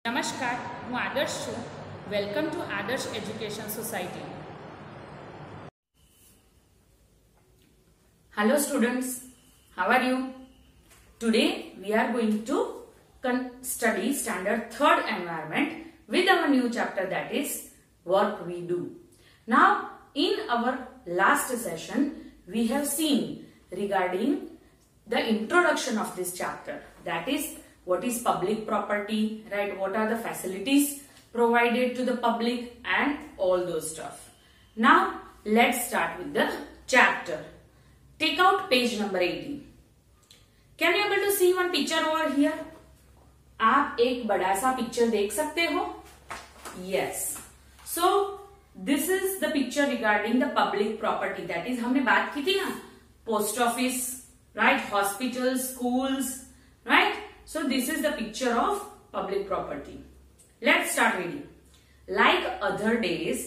નમસ્કાર, હું આદર્શ છું. વેલકમ ટુ આદર્શ education society. Hello students, how are you? Today we are going to study standard 3rd environment with our new chapter, that is work we do. Now in our last session we have seen regarding the introduction of this chapter, that is what is public property, right? What are the facilities provided to the public and all those stuff. Now let's start with the chapter. Take out page number 18. Can you able to see one picture over here? आप एक बड़ा सा picture देख सकते हो? Yes. So this is the picture regarding the public property. That is हमने बात की थी ना, post office, right? Hospitals, schools, right? So this is the picture of public property. Let's start reading. Like other days,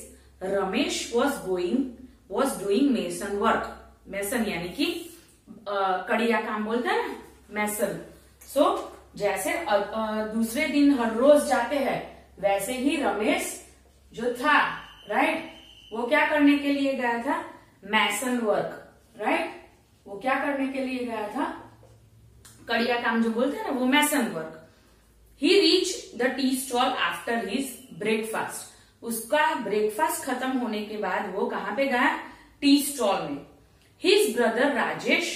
Ramesh was doing mason work. Mason यानी कि कड़िया काम बोलते हैं ना, mason. So जैसे दूसरे दिन हर रोज जाते हैं, वैसे ही रमेश जो था, right? वो क्या करने के लिए गया था? mason work, right? वो क्या करने के लिए गया था? कड़िया काम जो बोलते हैं ना, वो mason work. He reach the tea stall after his breakfast. उसका ब्रेकफास्ट खत्म होने के बाद वो कहाँ पे गया? टी स्टॉल में. His brother Rajesh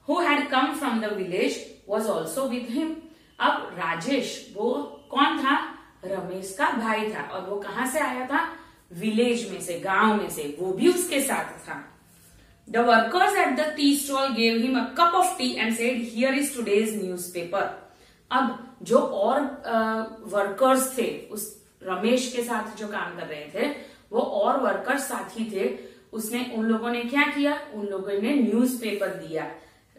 who had come from the village was also with him. अब राजेश वो कौन था? रमेश का भाई था, और वो कहाँ से आया था? विलेज में से, गांव में से. वो भी उसके साथ था. The workers at the tea stall gave him a cup of tea and said, "Here is today's newspaper." अब जो और वर्कर्स थे उस रमेश के साथ जो काम कर रहे थे, वो और वर्कर्स साथी थे. उसने उन लोगों ने क्या किया? उन लोगों ने न्यूज़पेपर दिया,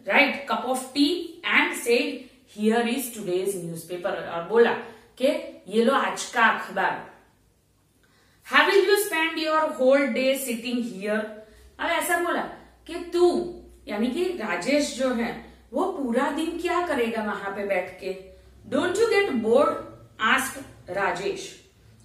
right? Cup of T and said, "Here is today's newspaper." और बोला कि ये लो आज का अखबार. How will you spend your whole day sitting here? अब ऐसा बोला कि तू यानी कि राजेश जो है वो पूरा दिन क्या करेगा वहां पे बैठ के? Don't you get board? Ask Rajesh.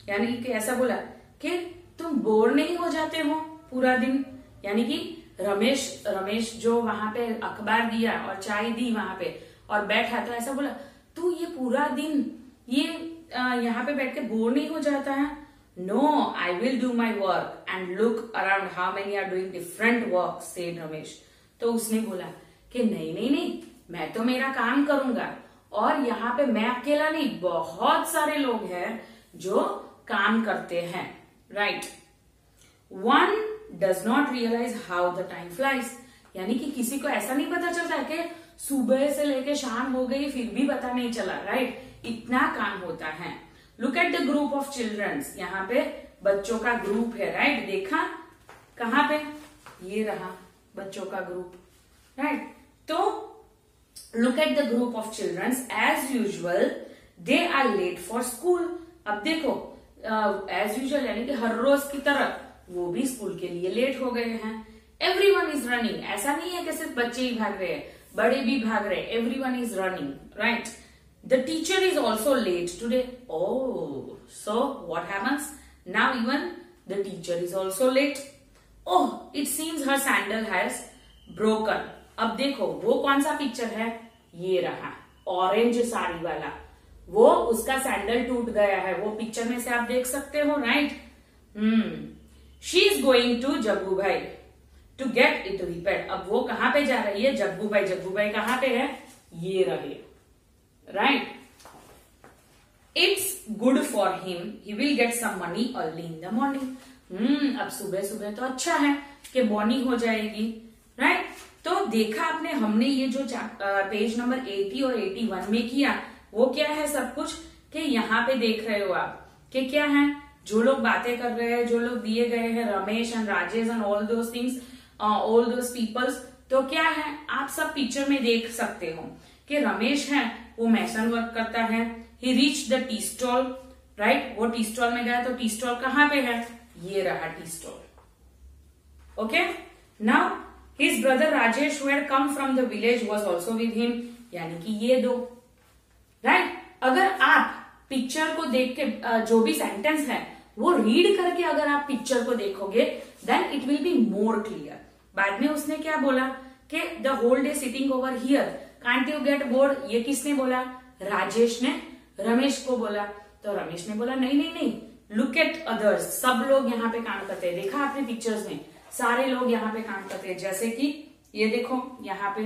यानी कि ऐसा बोला कि तुम बोर नहीं हो जाते हो पूरा दिन? यानी कि रमेश जो वहां पे अखबार दिया और चाय दी वहां पे और बैठा, तो ऐसा बोला तू ये पूरा दिन ये यहाँ पे बैठ के बोर नहीं हो जाता है? No, I will do my work and look around how many are doing different work, said Ramesh. तो उसने बोला कि नहीं, मैं तो मेरा काम करूंगा, और यहाँ पे मैं अकेला नहीं, बहुत सारे लोग हैं जो काम करते हैं, right? One does not realize how the time flies. यानी कि किसी को ऐसा नहीं पता चलता कि सुबह से लेके शाम हो गई फिर भी पता नहीं चला, right? इतना काम होता है. Look at the group of childrens. यहाँ पे बच्चों का ग्रुप है, राइट? देखा कहाँ पे? ये रहा बच्चों का ग्रुप, राइट? तो look at the group of childrens. As usual they are late for school. अब देखो एज यूजुअल यानी कि हर रोज की तरह वो भी स्कूल के लिए लेट हो गए हैं. Everyone is running. ऐसा नहीं है कि सिर्फ बच्चे ही भाग रहे हैं, बड़े भी भाग रहे हैं. Everyone is running, right? The teacher is also late today. Oh, so what happens? Now even the teacher is also late. Oh, it seems her sandal has broken. अब देखो वो कौन सा पिक्चर है? ये रहा ऑरेंज साड़ी वाला. वो उसका सैंडल टूट गया है. वो पिक्चर में से आप देख सकते हो, right? She is going to Jaggu भाई to get it repaired. अब वो कहाँ पे जा रही है? जग्गू भाई कहाँ पे है? ये रहे, right? It's good for him. He will get some money early in the morning. अब सुबह तो अच्छा है कि बॉनी हो जाएगी, राइट? तो देखा आपने, हमने ये जो पेज नंबर 80 और 81 में किया, वो क्या है सब कुछ कि यहाँ पे देख रहे हो आप कि क्या है, जो लोग बातें कर रहे हैं, जो लोग दिए गए हैं, Ramesh and Rajesh and all those things, all those peoples, तो क्या है आप सब पिक्चर में देख सकते हो कि रमेश है वो मैसन वर्क करता है. He reach the tea stall, right? वो टी स्टॉल में गया, तो टी स्टॉल कहाँ पे है? ये रहा tea stall. Okay, now his brother Rajesh who had come from the village was also with him. यानी कि ये दो, राइट? अगर आप पिक्चर को देख के जो भी सेंटेंस है वो रीड करके अगर आप पिक्चर को देखोगे then it will be more clear. बाद में उसने क्या बोला कि the whole day sitting over here can't you get bored, ये किसने बोला? राजेश ने रमेश को बोला। तो रमेश ने बोला नहीं नहीं नहीं, लुक एट अदर्स, सब लोग यहाँ पे काम करते हैं, देखा आपने पिक्चर्स में सारे लोग यहाँ पे काम करते हैं, जैसे कि ये देखो यहाँ पे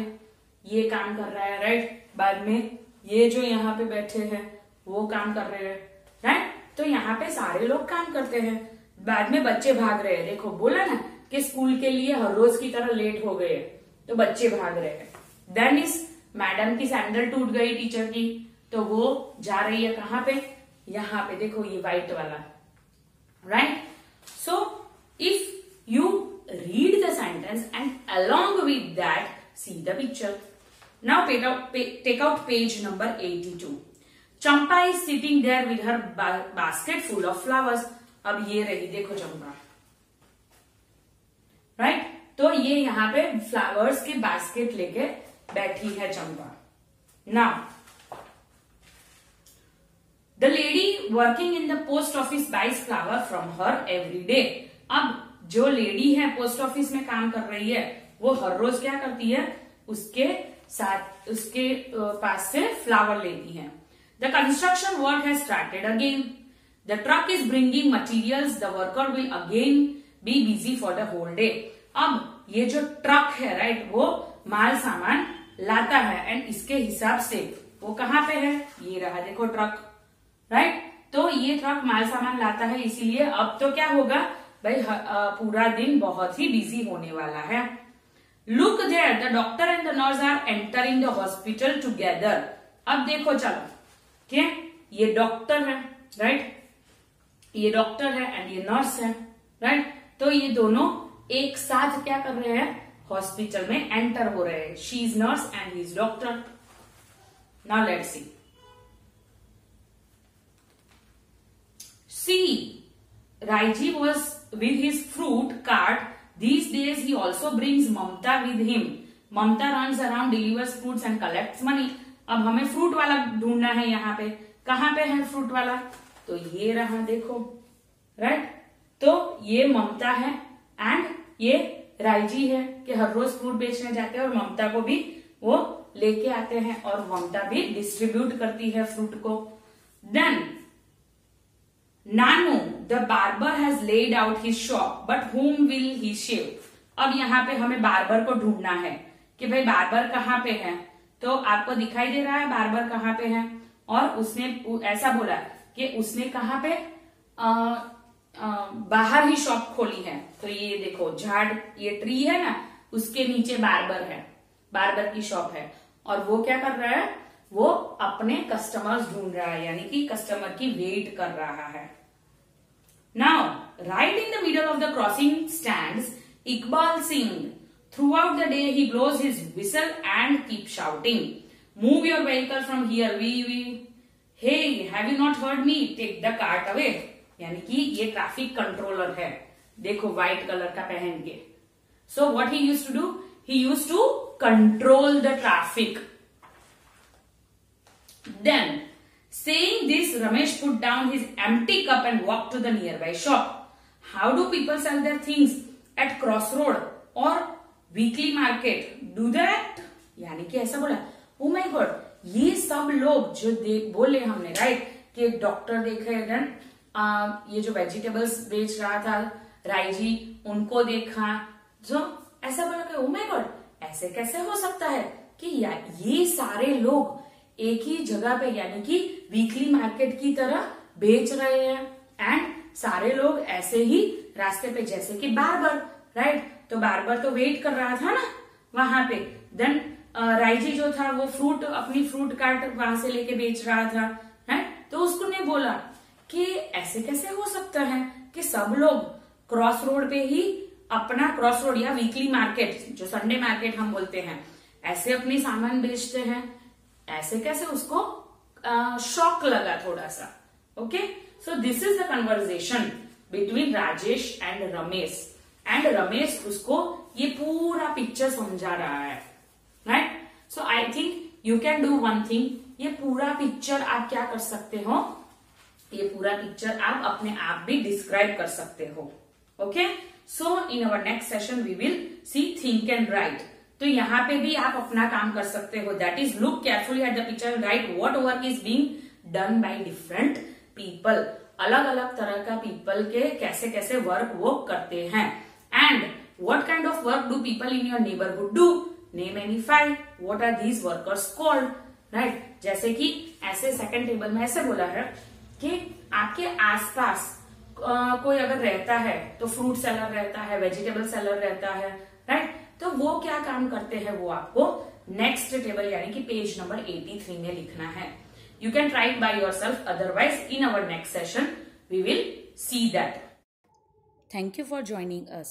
ये काम कर रहा है, राइट। बाद में ये जो यहाँ पे बैठे हैं वो काम कर रहे हैं, राइट। तो यहाँ पे सारे लोग काम करते हैं। बाद में बच्चे भाग रहे हैं, देखो बोला ना कि स्कूल के लिए हर रोज की तरह लेट हो गए तो बच्चे भाग रहे हैं। देन इस मैडम की सैंडल टूट गई टीचर की, तो वो जा रही है कहाँ पे? यहाँ पे देखो ये व्हाइट वाला, right. So if you read the sentence and along with that see the picture. Now take out page number 82. Champa is sitting there with her basket full of flowers. अब ये रही देखो चंपा, राइट। तो ये यहाँ पे flowers के basket लेके बैठी है चंपा। Now the lady working in the post office buys flower from her every day. अब जो लेडी है पोस्ट ऑफिस में काम कर रही है वो हर रोज क्या करती है? उसके साथ उसके पास से फ्लावर लेती है। The construction work has started again, the truck is bringing materials, the worker will again be busy for the whole day. अब ये जो ट्रक है, राइट, वो माल सामान लाता है एंड इसके हिसाब से वो कहाँ पे है? ये रहा देखो ट्रक, राइट। तो ये ट्रक माल सामान लाता है, इसीलिए अब तो क्या होगा भाई, पूरा दिन बहुत ही बिजी होने वाला है। Look there, the doctor and the nurse are entering the hospital together. अब देखो चलो, ठीक, ये डॉक्टर है, राइट, ये डॉक्टर है एंड ये नर्स है, राइट। तो ये दोनों एक साथ क्या कर रहे हैं? हॉस्पिटल में एंटर हो रहे हैं। She is nurse and he is doctor. Now let's see. See Raiji was with his fruit cart. These days he also brings Mamta with him. Mamta runs around, delivers fruits and collects money. अब हमें fruit वाला ढूंढना है यहाँ पे। कहाँ पे है फ्रूट वाला? तो ये रहा देखो, राइट। तो ये ममता है एंड ये राइजी है कि हर रोज फ्रूट बेचने जाते हैं और ममता को भी वो लेके आते हैं और ममता भी डिस्ट्रीब्यूट करती है फ्रूट को। Then Nanu the barber has laid out his shop but whom will he shave. अब यहाँ पे हमें बार्बर को ढूंढना है कि भाई बार्बर कहाँ पे है। तो आपको दिखाई दे रहा है बार्बर कहाँ पे है, और उसने ऐसा बोला कि उसने कहाँ पे बाहर ही शॉप खोली है। तो ये देखो झाड़, ये ट्री है ना, उसके नीचे बार्बर है, बार्बर की शॉप है, और वो क्या कर रहा है? वो अपने कस्टमर्स ढूंढ रहा है, यानी कि कस्टमर की वेट कर रहा है। Now right in the middle of the crossing stands Iqbal Singh. Throughout the day he blows his whistle and keeps shouting, "Move your vehicle from here, Hey, have you not heard me? Take the cart away." यानी कि ये traffic controller है, देखो white colour का पहन के। So what he used to do? He used to control the traffic. Then, saying this, Ramesh put down his empty cup and walked to the nearby shop. How do people sell their things at crossroad or weekly market? Do that? यानी कि ऐसा बोला, oh my God, ये सब लोग जो बोले हमने, राइट, कि डॉक्टर देखे, देन ये जो वेजिटेबल्स बेच रहा था राइजी, उनको देखा, जो ऐसा बोला कि oh my God, ऐसे कैसे हो सकता है कि ये सारे लोग एक ही जगह पे, यानी कि वीकली मार्केट की तरह बेच रहे हैं, एंड सारे लोग ऐसे ही रास्ते पे, जैसे कि बार्बर, राइट। तो बार्बर तो वेट कर रहा था ना वहां पे। देन राइजी जो था वो अपनी फ्रूट कार्ट वहां से लेके बेच रहा था, है। तो उसको ने बोला कि ऐसे कैसे हो सकता है कि सब लोग क्रॉस रोड पे ही अपना, क्रॉस रोड या वीकली मार्केट जो संडे मार्केट हम बोलते हैं, ऐसे अपनी सामान बेचते हैं, ऐसे कैसे? उसको शॉक लगा थोड़ा सा। Okay, so this is the conversation between Rajesh and Ramesh, and Ramesh उसको ये पूरा पिक्चर समझा रहा है, right. So I think you can do one thing, ये पूरा पिक्चर आप क्या कर सकते हो, ये पूरा पिक्चर आप अपने आप भी डिस्क्राइब कर सकते हो. Okay, so in our next session we will see think and write. तो यहाँ पे भी आप अपना काम कर सकते हो. That is look carefully at the picture and right what work is being done by different people. अलग अलग तरह का पीपल के कैसे कैसे वर्क वो करते हैं. And what kind of work do people in your neighbourhood do. Name any 5. What are these workers called. Right, जैसे कि ऐसे सेकंड टेबल में ऐसे बोला है कि आपके आसपास कोई अगर रहता है तो फ्रूट सेलर रहता है, वेजिटेबल सेलर रहता है. राइट, तो वो क्या काम करते हैं वो आपको नेक्स्ट टेबल यानी कि पेज नंबर 83 में लिखना है. You can try it by yourself. Otherwise, in our next session, we will see that. Thank you for joining us.